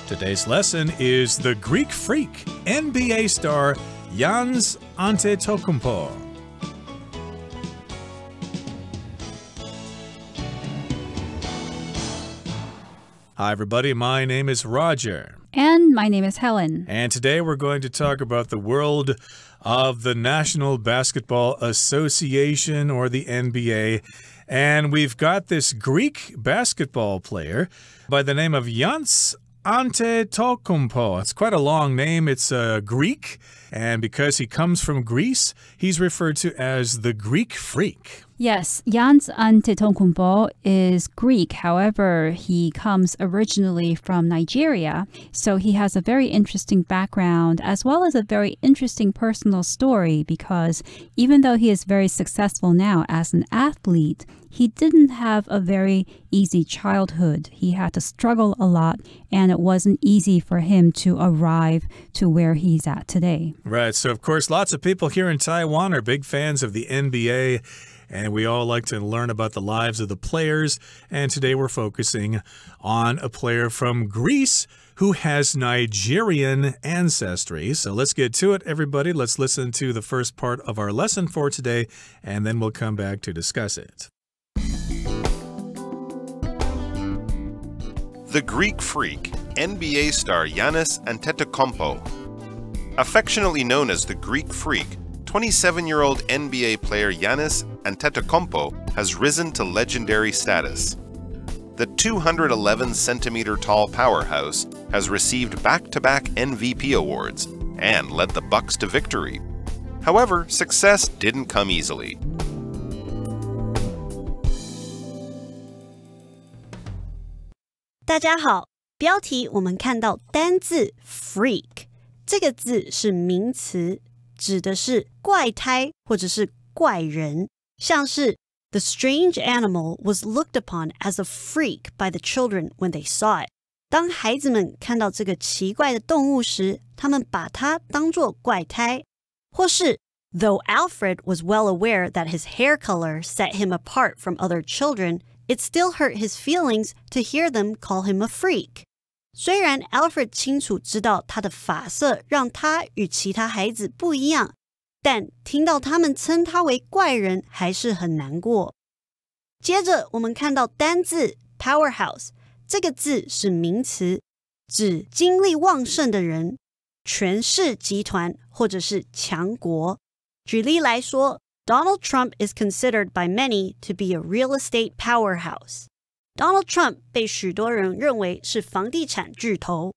Today's lesson is the Greek freak, NBA star Giannis Antetokounmpo. Hi, everybody. My name is Roger. And my name is Helen. And today we're going to talk about the world of the National Basketball Association, or the NBA. And we've got this Greek basketball player by the name of Giannis Antetokounmpo. It's quite a long name. It's Greek. And because he comes from Greece, he's referred to as the Greek freak. Yes, Giannis Antetokounmpo is Greek. However, he comes originally from Nigeria. So he has a very interesting background as well as a very interesting personal story because even though he is very successful now as an athlete, he didn't have a very easy childhood. He had to struggle a lot, and it wasn't easy for him to arrive to where he's at today. Right. So, of course, lots of people here in Taiwan are big fans of the NBA, and we all like to learn about the lives of the players. And today we're focusing on a player from Greece who has Nigerian ancestry. So let's get to it, everybody. Let's listen to the first part of our lesson for today, and then we'll come back to discuss it. The Greek freak, NBA star Giannis Antetokounmpo. Affectionately known as the Greek freak, 27-year-old NBA player Giannis Antetokounmpo has risen to legendary status. The 211-centimeter tall powerhouse has received back-to-back MVP awards and led the Bucks to victory. However, success didn't come easily. 大家好，标题我们看到单字 freak， 这个字是名词，指的是怪胎或者是怪人，像是 The strange animal was looked upon as a freak by the children when they saw it。 当孩子们看到这个奇怪的动物时，他们把它当作怪胎。或是 Though Alfred was well aware that his hair color set him apart from other children, it still hurt his feelings to hear them call him a freak. 虽然 Alfred 清楚知道他的发色让他与其他孩子不一样，但听到他们称他为怪人还是很难过。接着我们看到单字 powerhouse， 这个字是名词，指精力旺盛的人，权势集团或者是强国。举例来说， Donald Trump is considered by many to be a real estate powerhouse. Donald Trump 被许多人认为是房地产巨头。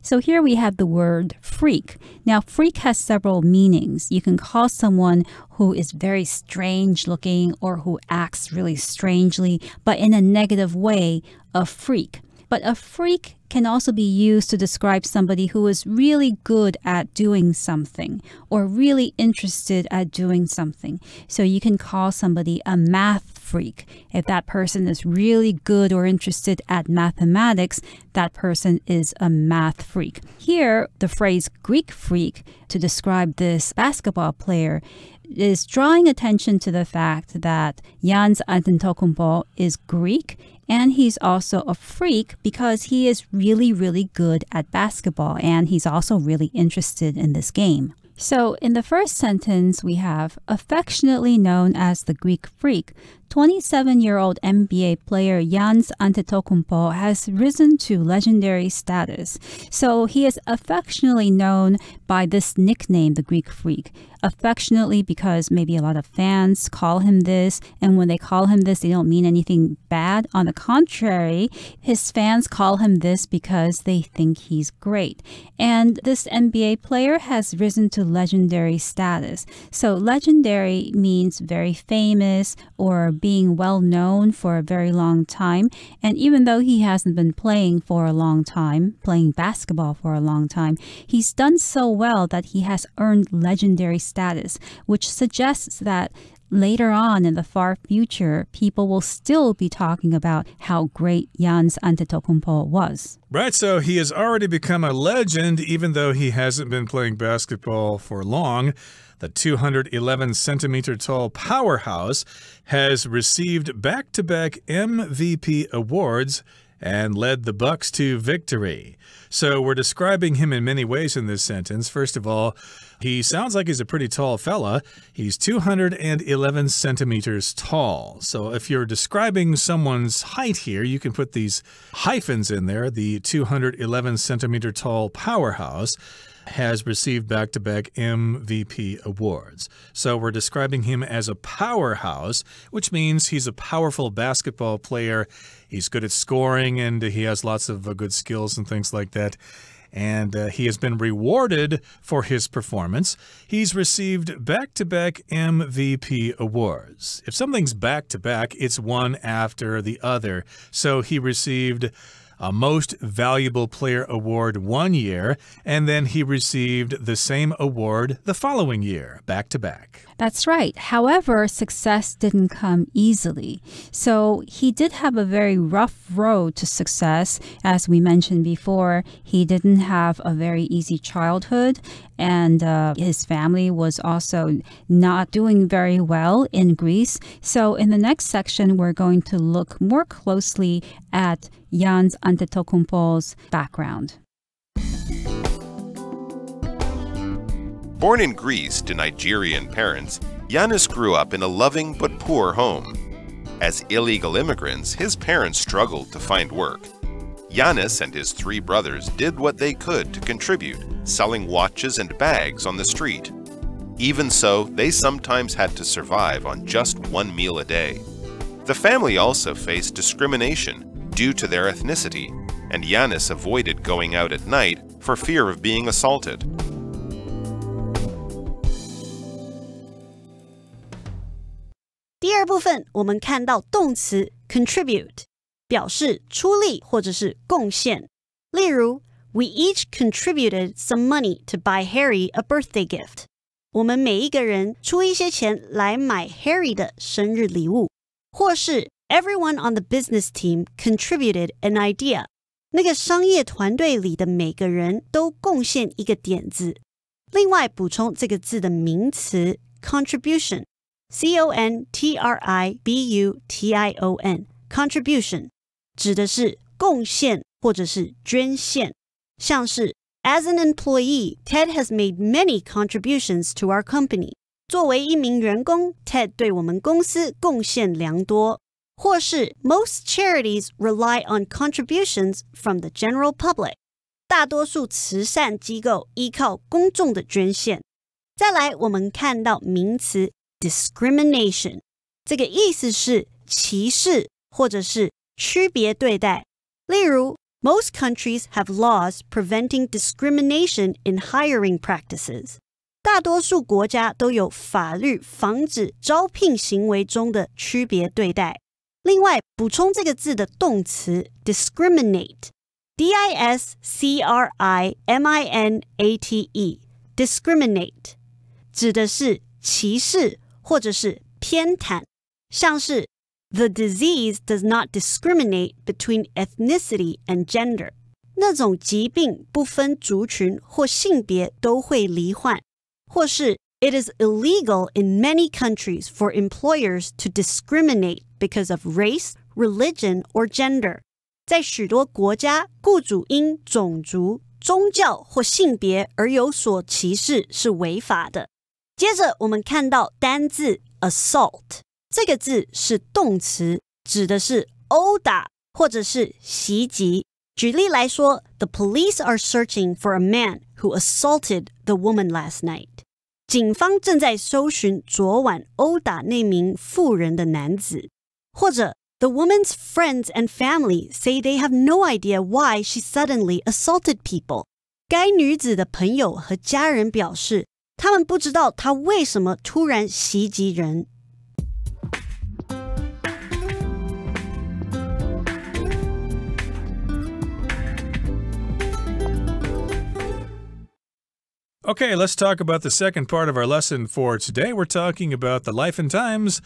So here we have the word freak. Now, freak has several meanings. You can call someone who is very strange looking or who acts really strangely, but in a negative way, a freak. But a freak can also be used to describe somebody who is really good at doing something or really interested at doing something. So you can call somebody a math freak. If that person is really good or interested at mathematics, that person is a math freak. Here, the phrase Greek freak to describe this basketball player is drawing attention to the fact that Giannis Antetokounmpo is Greek, and he's also a freak because he is really, really good at basketball, and he's also really interested in this game. So in the first sentence, we have affectionately known as the Greek freak. 27-year-old NBA player Giannis Antetokounmpo has risen to legendary status. So he is affectionately known by this nickname, the Greek freak. Affectionately because maybe a lot of fans call him this, and when they call him this, they don't mean anything bad. On the contrary, his fans call him this because they think he's great. And this NBA player has risen to legendary status. So legendary means very famous or being well known for a very long time. And even though he hasn't been playing for a long time, playing basketball for a long time, he's done so well that he has earned legendary status, which suggests that later on in the far future, people will still be talking about how great Giannis Antetokounmpo was. Right, so he has already become a legend even though he hasn't been playing basketball for long. The 211-centimeter tall powerhouse has received back-to-back MVP awards and led the Bucks to victory. So we're describing him in many ways in this sentence. First of all, he sounds like he's a pretty tall fella. He's 211 centimeters tall. So if you're describing someone's height here, you can put these hyphens in there. The 211-centimeter tall powerhouse has received back-to-back MVP awards. So we're describing him as a powerhouse, which means he's a powerful basketball player. He's good at scoring, and he has lots of good skills and things like that. And he has been rewarded for his performance. He's received back-to-back MVP awards. If something's back-to-back, it's one after the other. So he received a Most Valuable Player award one year, and then he received the same award the following year, back-to-back. That's right. However, success didn't come easily. So he did have a very rough road to success. As we mentioned before, he didn't have a very easy childhood, and his family was also not doing very well in Greece. So in the next section, we're going to look more closely at Giannis Antetokounmpo's background. Born in Greece to Nigerian parents, Giannis grew up in a loving but poor home. As illegal immigrants, his parents struggled to find work. Giannis and his three brothers did what they could to contribute, selling watches and bags on the street. Even so, they sometimes had to survive on just one meal a day. The family also faced discrimination due to their ethnicity, and Giannis avoided going out at night for fear of being assaulted. 第二部分，我们看到动词 contribute 表示出力或者是贡献。例如 We each contributed some money to buy Harry a birthday gift. 我们每一个人出一些钱来买 Harry 的生日礼物。或是 Everyone on the business team contributed an idea. 那个商业团队里的每个人都贡献一个点子。另外补充这个字的名词 contribution C-O-N-T-R-I-B-U-T-I-O-N contribution 指的是贡献或者是捐献，像是 As an employee, Ted has made many contributions to our company. 作为一名员工 Ted 对我们公司贡献良多。或是 Most charities rely on contributions from the general public. 大多数慈善机构依靠公众的捐献。再来，我们看到名词discrimination 这个意思是歧视或者是区别对待。例如 Most countries have laws preventing discrimination in hiring practices. 大多数国家都有法律防止招聘行为中的区别对待。另外，补充这个字的动词 discriminate D-I-S-C-R-I-M-I-N-A-T-E discriminate 指的是歧视或者是偏袒，像是 The disease does not discriminate between ethnicity and gender. 那种疾病不分族群或性别都会罹患，或是 It is illegal in many countries for employers to discriminate because of race, religion, or gender. 在许多国家，雇主因种族、宗教或性别而有所歧视是违法的。接着我们看到单字 assault 这个字是动词，指的是殴打或者是袭击。举例来说 The police are searching for a man who assaulted the woman last night. 警方正在搜寻昨晚殴打那名妇人的男子。或者 The woman's friends and family say they have no idea why she suddenly assaulted people. 该女子的朋友和家人表示，他们不知道她为什么突然袭击人。Okay, let's talk about the second part of our lesson for today. We're talking about the life and times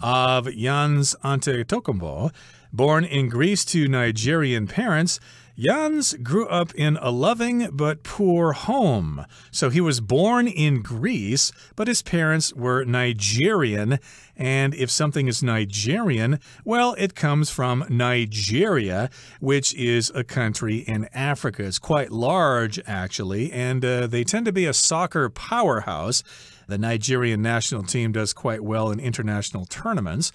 of Yanis Antetokounmpo. Born in Greece to Nigerian parents, Yanis grew up in a loving but poor home. So he was born in Greece, but his parents were Nigerian. And if something is Nigerian, well, it comes from Nigeria, which is a country in Africa. It's quite large, actually, and they tend to be a soccer powerhouse. The Nigerian national team does quite well in international tournaments.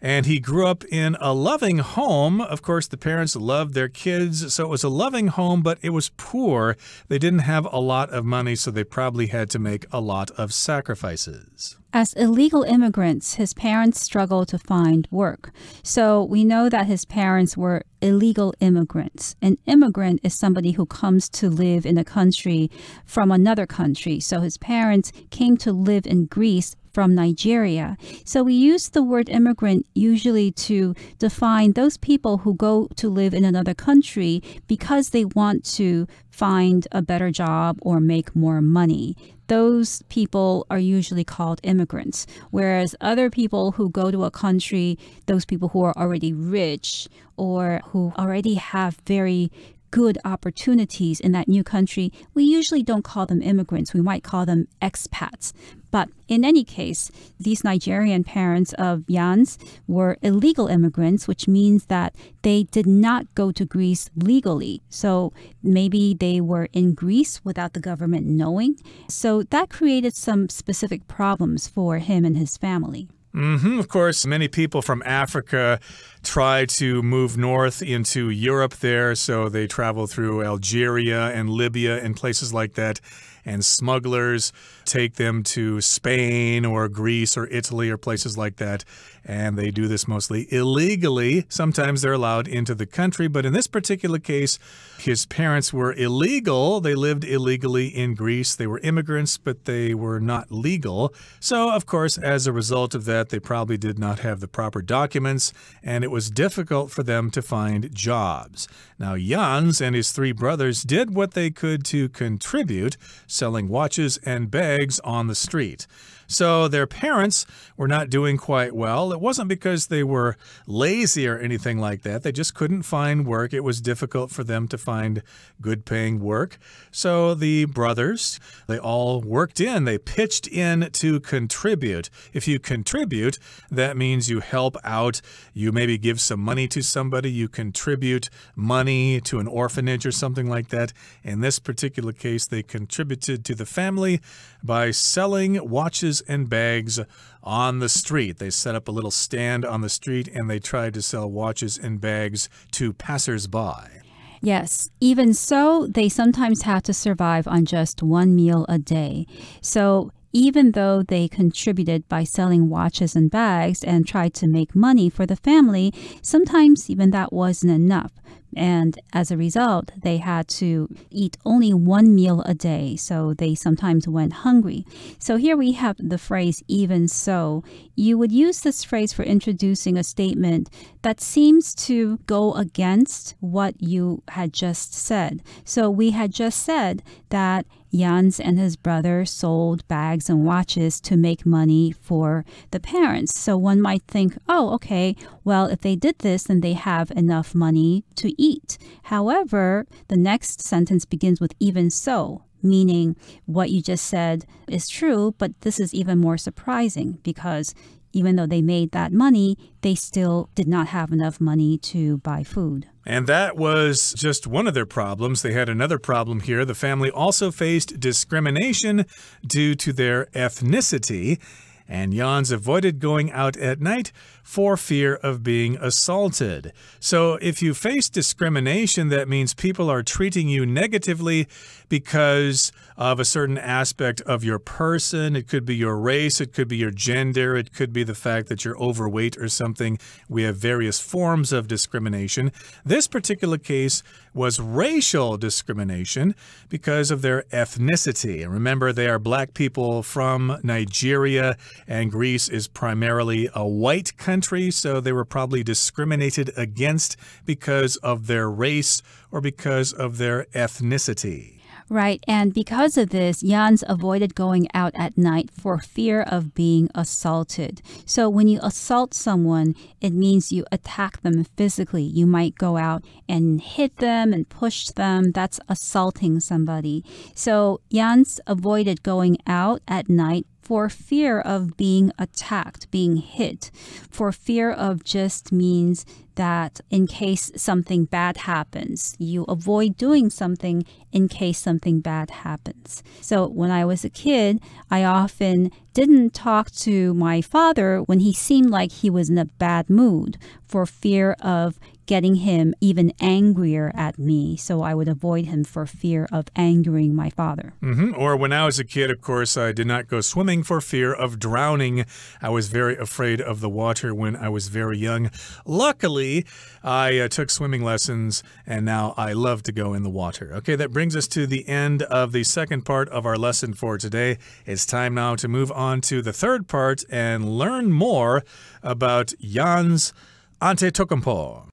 And he grew up in a loving home. Of course, the parents loved their kids, so it was a loving home, but it was poor. They didn't have a lot of money, so they probably had to make a lot of sacrifices. As illegal immigrants, his parents struggled to find work. So we know that his parents were illegal immigrants. An immigrant is somebody who comes to live in a country from another country. So his parents came to live in Greece from Nigeria. So we use the word immigrant usually to define those people who go to live in another country because they want to find a better job or make more money. Those people are usually called immigrants, whereas other people who go to a country, those people who are already rich or who already have very good opportunities in that new country, we usually don't call them immigrants. We might call them expats. But in any case, these Nigerian parents of Yanis were illegal immigrants, which means that they did not go to Greece legally. So maybe they were in Greece without the government knowing. So that created some specific problems for him and his family. Of course, many people from Africa try to move north into Europe there, so they travel through Algeria and Libya and places like that. And smugglers take them to Spain or Greece or Italy or places like that. And they do this mostly illegally. Sometimes they're allowed into the country. But in this particular case, his parents were illegal. They lived illegally in Greece. They were immigrants, but they were not legal. So, of course, as a result of that, they probably did not have the proper documents. And it was difficult for them to find jobs. Now, Yanis and his three brothers did what they could to contribute, selling watches and bags on the street. So their parents were not doing quite well. It wasn't because they were lazy or anything like that. They just couldn't find work. It was difficult for them to find good-paying work. So the brothers, they all worked in. They pitched in to contribute. If you contribute, that means you help out. You maybe give some money to somebody. You contribute money to an orphanage or something like that. In this particular case, they contributed to the family by selling watches and bags on the street. They set up a little stand on the street and they tried to sell watches and bags to passers-by. Yes, even so, they sometimes had to survive on just one meal a day. So even though they contributed by selling watches and bags and tried to make money for the family, sometimes even that wasn't enough. And as a result, they had to eat only one meal a day, so they sometimes went hungry. So here we have the phrase, even so. You would use this phrase for introducing a statement that seems to go against what you had just said. So we had just said that Yanis and his brother sold bags and watches to make money for the parents. So one might think, oh, okay, well, if they did this, then they have enough money to eat. However, the next sentence begins with even so, meaning what you just said is true, but this is even more surprising because even though they made that money, they still did not have enough money to buy food. And that was just one of their problems. They had another problem here. The family also faced discrimination due to their ethnicity. And Yanis avoided going out at night for fear of being assaulted. So if you face discrimination, that means people are treating you negatively because of a certain aspect of your person. It could be your race, it could be your gender, it could be the fact that you're overweight or something. We have various forms of discrimination. This particular case was racial discrimination because of their ethnicity. And remember, they are black people from Nigeria, and Greece is primarily a white country, so they were probably discriminated against because of their race or because of their ethnicity. Right, and because of this, Jans avoided going out at night for fear of being assaulted. So when you assault someone, it means you attack them physically. You might go out and hit them and push them. That's assaulting somebody. So Jans avoided going out at night for fear of being attacked, being hit. For fear of just means that in case something bad happens, you avoid doing something in case something bad happens. So when I was a kid, I often didn't talk to my father when he seemed like he was in a bad mood for fear of getting him even angrier at me. So I would avoid him for fear of angering my father. Or when I was a kid, of course, I did not go swimming for fear of drowning. I was very afraid of the water when I was very young. Luckily, I took swimming lessons, and now I love to go in the water. Okay, that brings us to the end of the second part of our lesson for today. It's time now to move on to the third part and learn more about Jans Antetokounmpo.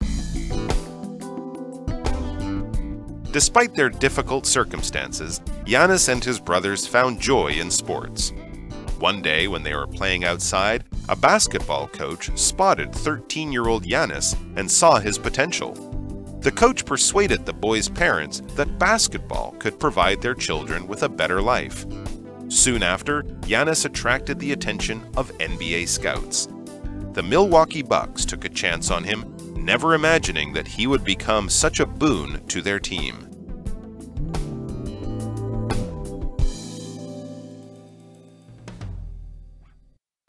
Despite their difficult circumstances, Giannis and his brothers found joy in sports. One day, when they were playing outside, a basketball coach spotted 13-year-old Giannis and saw his potential. The coach persuaded the boys' parents that basketball could provide their children with a better life. Soon after, Giannis attracted the attention of NBA scouts. The Milwaukee Bucks took a chance on him, never imagining that he would become such a boon to their team.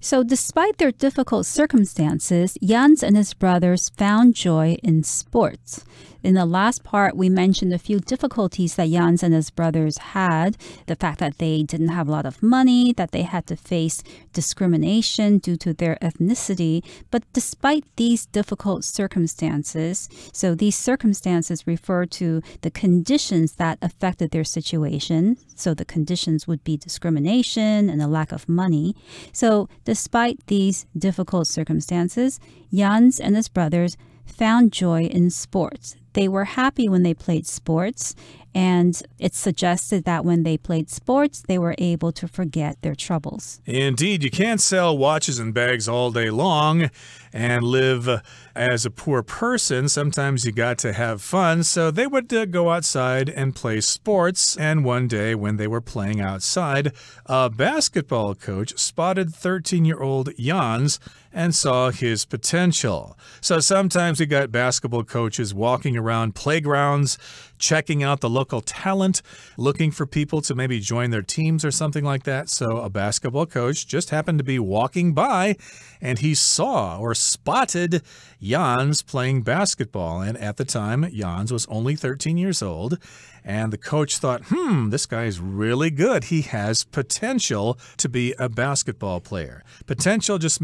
So despite their difficult circumstances, Jans and his brothers found joy in sports. In the last part, we mentioned a few difficulties that Jans and his brothers had. The fact that they didn't have a lot of money, that they had to face discrimination due to their ethnicity. But despite these difficult circumstances, so these circumstances refer to the conditions that affected their situation. So the conditions would be discrimination and a lack of money. So despite these difficult circumstances, Jans and his brothers found joy in sports. They were happy when they played sports, and it's suggested that when they played sports, they were able to forget their troubles. Indeed, you can't sell watches and bags all day long and live as a poor person. Sometimes you got to have fun, so they would go outside and play sports. And one day when they were playing outside, a basketball coach spotted 13-year-old Jans and saw his potential. So sometimes we got basketball coaches walking around playgrounds, checking out the local talent, looking for people to maybe join their teams or something like that. So a basketball coach just happened to be walking by, and he saw or spotted Jans playing basketball. And at the time, Jans was only 13 years old. And the coach thought, this guy is really good. He has potential to be a basketball player. Potential just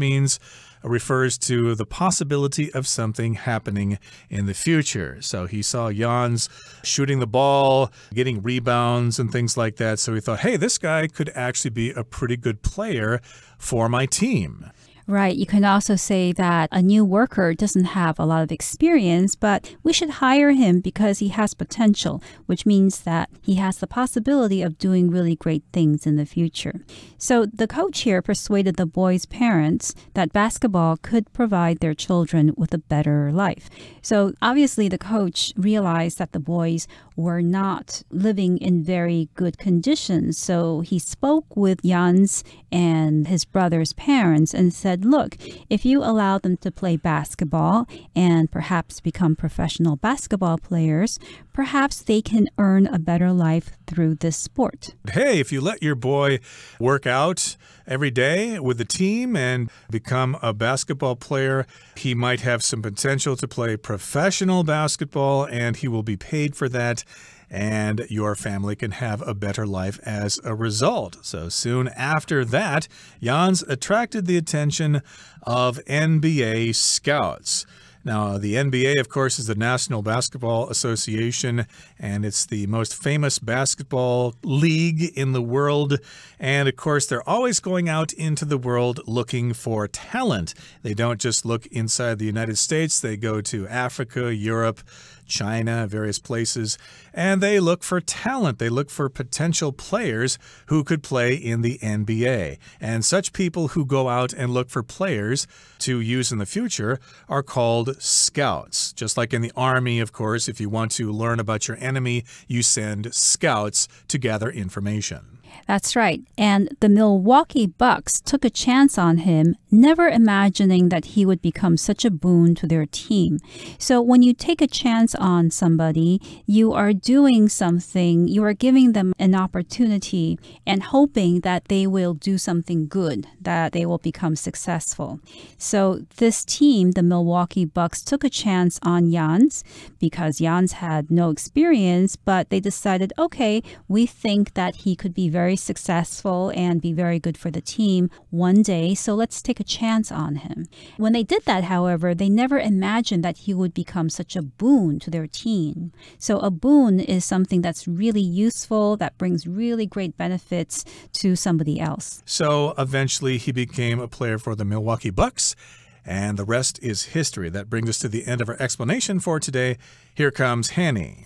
refers to the possibility of something happening in the future. So he saw Jans shooting the ball, getting rebounds and things like that. So he thought, hey, this guy could actually be a pretty good player for my team. Right. You can also say that a new worker doesn't have a lot of experience, but we should hire him because he has potential, which means that he has the possibility of doing really great things in the future. So the coach here persuaded the boys' parents that basketball could provide their children with a better life. So obviously the coach realized that the boys were not living in very good conditions. So he spoke with Jans and his brother's parents and said, look, if you allow them to play basketball and perhaps become professional basketball players, perhaps they can earn a better life through this sport. Hey, if you let your boy work out every day with the team and become a basketball player, he might have some potential to play professional basketball, and he will be paid for that. And your family can have a better life as a result. So soon after that, Jans attracted the attention of NBA scouts. Now, the NBA, of course, is the National Basketball Association, and it's the most famous basketball league in the world. And, of course, they're always going out into the world looking for talent. They don't just look inside the United States. They go to Africa, Europe, China, various places, and they look for talent. They look for potential players who could play in the NBA. And such people who go out and look for players to use in the future are called scouts. Just like in the army, of course, if you want to learn about your enemy, you send scouts to gather information. That's right. And the Milwaukee Bucks took a chance on him, never imagining that he would become such a boon to their team. So when you take a chance on somebody, you are doing something, you are giving them an opportunity and hoping that they will do something good, that they will become successful. So this team, the Milwaukee Bucks, took a chance on Jans because Jans had no experience, but they decided, okay, we think that he could be very successful and be very good for the team one day, so let's take a chance on him. When they did that, however, they never imagined that he would become such a boon to their team. So a boon is something that's really useful, that brings really great benefits to somebody else. So eventually he became a player for the Milwaukee Bucks, and the rest is history. That brings us to the end of our explanation for today. Here comes Hanny.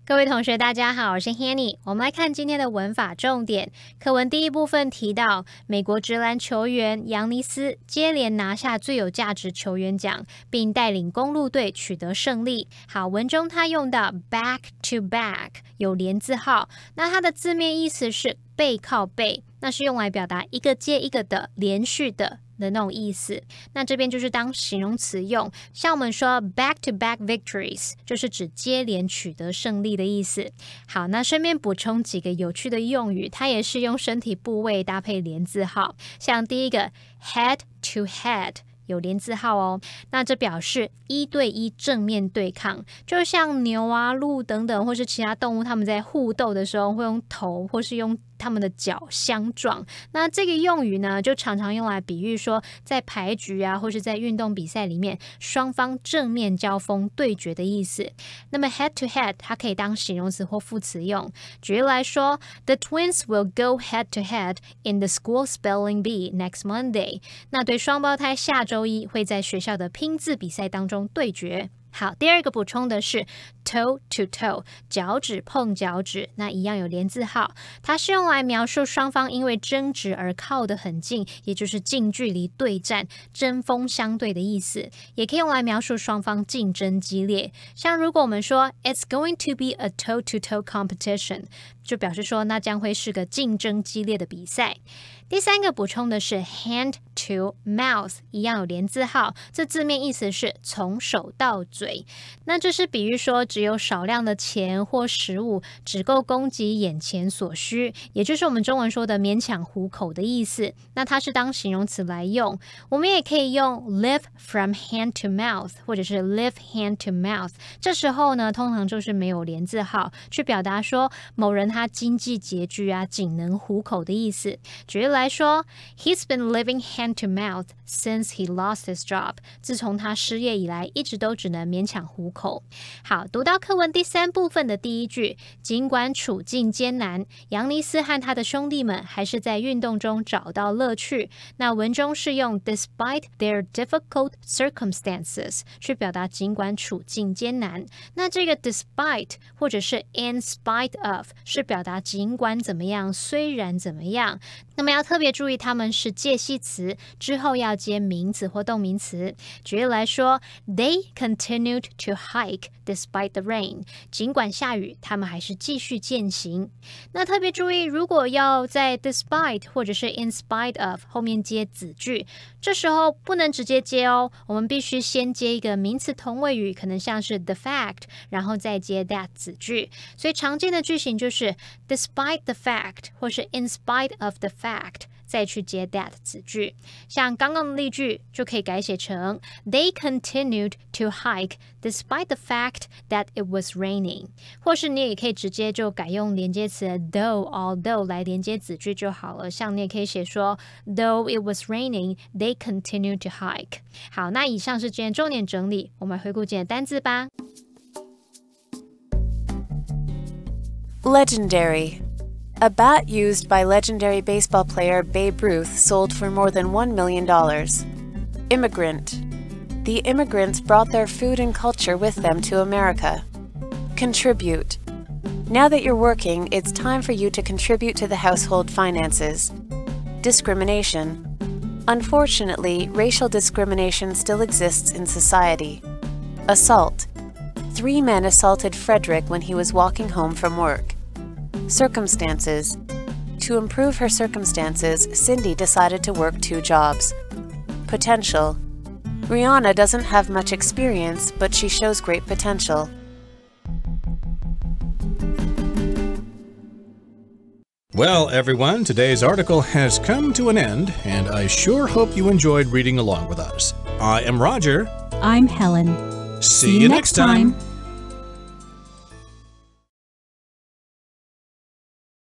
各位同学大家好，我是 Hanny。 我们来看今天的文法重点。课文第一部分提到美国职篮球员扬尼斯接连拿下最有价值球员奖，并带领公鹿队取得胜利。好，文中他用到 back to back 有连字号，那它的字面意思是背靠背，那是用来表达一个接一个的连续的那种意思。那这边就是当形容词用，像我们说 back-to-back victories 就是指接连取得胜利的意思。好，那顺便补充几个有趣的用语，它也是用身体部位搭配连字号，像第一个 head to head有连字号哦，那这表示一对一正面对抗，就像牛啊、鹿等等或是其他动物，他们在互斗的时候会用头或是用他们的脚相撞。那这个用语呢，就常常用来比喻说在牌局啊或是在运动比赛里面双方正面交锋对决的意思。那么 head to head 它可以当形容词或副词用。举例来说， The twins will go head to head in the school spelling bee next Monday。 那对双胞胎下周一会在学校的拼字比赛当中对决。好，第二个补充的是 toe to toe 脚趾碰脚趾，那一样有连字号，它是用来描述双方因为争执而靠得很近，也就是近距离对战针锋相对的意思，也可以用来描述双方竞争激烈。像如果我们说 It's going to be a toe to toe competition， 就表示说那将会是个竞争激烈的比赛。第三个补充的是 hand to mouth 一样有连字号，这字面意思是从手到嘴，那这是比喻说只有少量的钱或食物只够供给眼前所需，也就是我们中文说的勉强糊口的意思，那它是当形容词来用。我们也可以用 live from hand to mouth 或者是 live hand to mouth， 这时候呢通常就是没有连字号，去表达说某人他经济拮据啊，仅能糊口的意思。举例来说， He's been living hand to mouth since he lost his job。 自从他失业以来，一直都只能勉强糊口。好，读到课文第三部分的第一句，尽管处境艰难，扬尼斯和他的兄弟们还是在运动中找到乐趣。那文中是用 despite their difficult circumstances 去表达尽管处境艰难。那这个 despite 或者是 in spite of 是表达尽管怎么样，虽然怎么样。那么要特别注意，它们是介系词，之后要接名词或动名词。举例来说， They continued to hike despite the rain。 尽管下雨，他们还是继续健行。那特别注意，如果要在 despite 或者是 in spite of 后面接子句，这时候不能直接接哦，我们必须先接一个名词同位语，可能像是 the fact， 然后再接 that 子句。所以常见的句型就是 despite the fact 或是 in spite of the fact， 再去接 that 子句。像刚刚的例句就可以改写成 They continued to hike despite the fact that it was raining， 或是你也可以直接就改用连接词 though although 来连接子句就好了。像你也可以写说 Though it was raining, they continued to hike。 好，那以上是今天重点整理，我们回顾今天的单字吧。Legendary, A bat used by legendary baseball player Babe Ruth sold for more than $1 million. Immigrant. The immigrants brought their food and culture with them to America. Contribute. Now that you're working, it's time for you to contribute to the household finances. Discrimination. Unfortunately, racial discrimination still exists in society. Assault. 3 men assaulted Frederick when he was walking home from work. Circumstances. To improve her circumstances, Cindy decided to work 2 jobs. Potential. Rihanna doesn't have much experience, but she shows great potential. Well, everyone, today's article has come to an end, and I sure hope you enjoyed reading along with us. I am Roger. I'm Helen. See you next time.